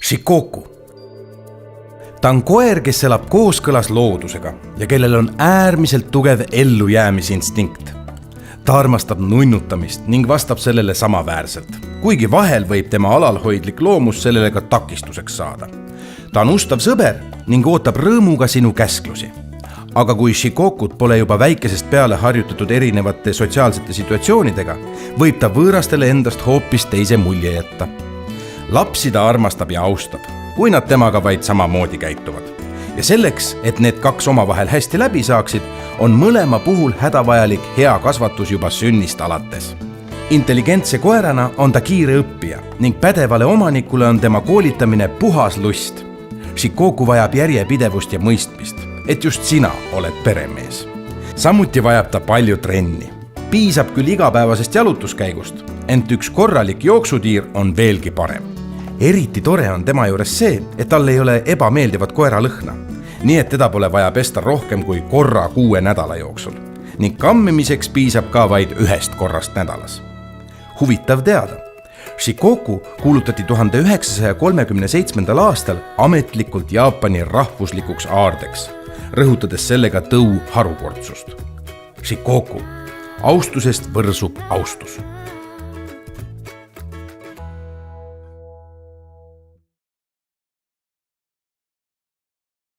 Shikoku. Ta on koer, kes elab kooskõlas loodusega ja kellel on äärmiselt tugev ellujäämisinstinkt. Ta armastab nunnutamist ning vastab sellele samaväärselt, kuigi vahel võib tema alalhoidlik loomus sellele ka takistuseks saada. Ta on ustav sõber ning ootab rõõmuga sinu käsklusi. Aga kui Shikokut pole juba väikesest peale harjutatud erinevate sotsiaalsete situatsioonidega, võib ta võõrastele endast hoopis teise mulje jätta. Lapsi ta armastab ja austab, kui nad temaga vaid samamoodi käituvad. Ja selleks, et need kaks omavahel hästi läbi saaksid, on mõlema puhul hädavajalik hea kasvatus juba sünnist alates. Intelligentse koerana on ta kiire õppija ning pädevale omanikule on tema koolitamine puhas lust. Shikoku vajab järjepidevust ja mõistmist, et just sina oled peremees. Samuti vajab ta palju trenni. Piisab küll igapäevasest jalutuskäigust, ent üks korralik jooksutiir on veelgi parem. Eriti tore on tema juures see, et tal ei ole ebameeldivat koeralõhna, nii et teda pole vaja pesta rohkem kui korra 6 nädala jooksul ning kammimiseks piisab ka vaid 1 korrast nädalas. Huvitav teada. Shikoku kuulutati 1937. aastal ametlikult Jaapani rahvuslikuks aardeks, rõhutades sellega tõu harukordsust. Shikoku. Austusest võrsub austus.